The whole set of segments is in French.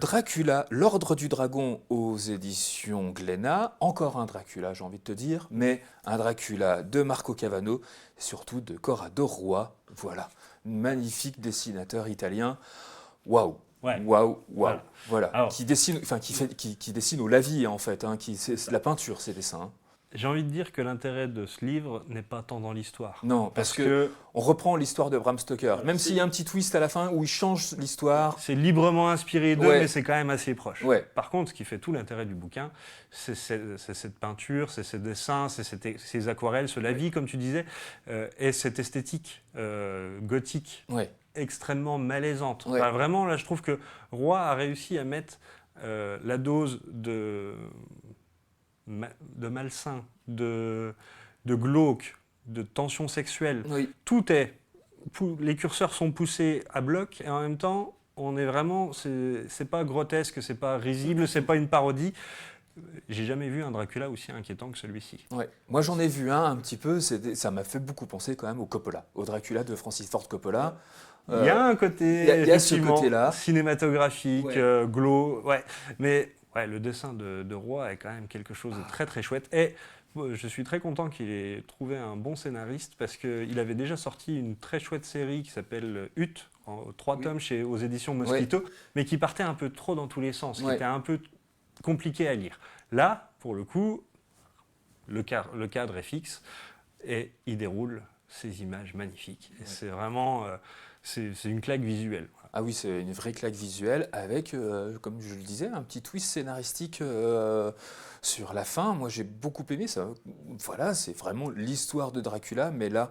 Dracula, l'Ordre du Dragon aux éditions Glénat. Encore un Dracula, j'ai envie de te dire, mais un Dracula de Marco Cavano, et surtout de Corrado Roy. Voilà, magnifique dessinateur italien. Waouh! Ouais. Waouh, waouh, Voilà. voilà, Alors- qui dessine, enfin qui dessine au lavis en fait, hein, c'est la peinture ces dessins. Hein. J'ai envie de dire que l'intérêt de ce livre n'est pas tant dans l'histoire. Non, parce que on reprend l'histoire de Bram Stoker, même s'il y a un petit twist à la fin où il change l'histoire. c'est librement inspiré d'eux, Ouais. mais c'est quand même assez proche. Ouais. Par contre, ce qui fait tout l'intérêt du bouquin, c'est cette peinture, c'est ces dessins, c'est ces aquarelles, ce lavis, comme tu disais, et cette esthétique gothique Ouais. extrêmement malaisante. Ouais. Enfin, vraiment, là, je trouve que Roy a réussi à mettre la dose de malsain, de glauque, de tension sexuelle. Oui. Tout est... Les curseurs sont poussés à bloc et en même temps, on est vraiment... C'est pas grotesque, c'est pas risible, c'est pas une parodie. J'ai jamais vu un Dracula aussi inquiétant que celui-ci. Ouais. Moi j'en ai vu un petit peu, ça m'a fait beaucoup penser quand même au Coppola, au Dracula de Francis Ford Coppola. Il y a un côté il y a ce effectivement, côté-là. cinématographique, Ouais. glauque, ouais. Mais ouais, le dessin de Roy est quand même quelque chose de très très chouette. Et je suis très content qu'il ait trouvé un bon scénariste parce qu'il avait déjà sorti une très chouette série qui s'appelle Hutte, en 3 tomes aux éditions Mosquito, mais qui partait un peu trop dans tous les sens, qui était un peu compliqué à lire. Là, pour le coup, le cadre est fixe et il déroule ces images magnifiques. Et c'est vraiment... c'est une claque visuelle. Ah oui, c'est une vraie claque visuelle avec, comme je le disais, un petit twist scénaristique sur la fin. Moi, j'ai beaucoup aimé ça. Voilà, c'est vraiment l'histoire de Dracula, mais là,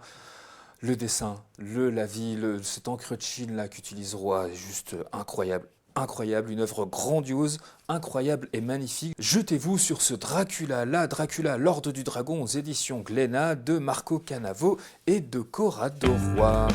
le dessin, la vie, cet encre de Chine là qu'utilise Roy est juste incroyable. Incroyable, une œuvre grandiose, incroyable et magnifique. Jetez-vous sur ce Dracula, l'Ordre du Dragon aux éditions Glénat de Marco Cavano et de Corrado Roy.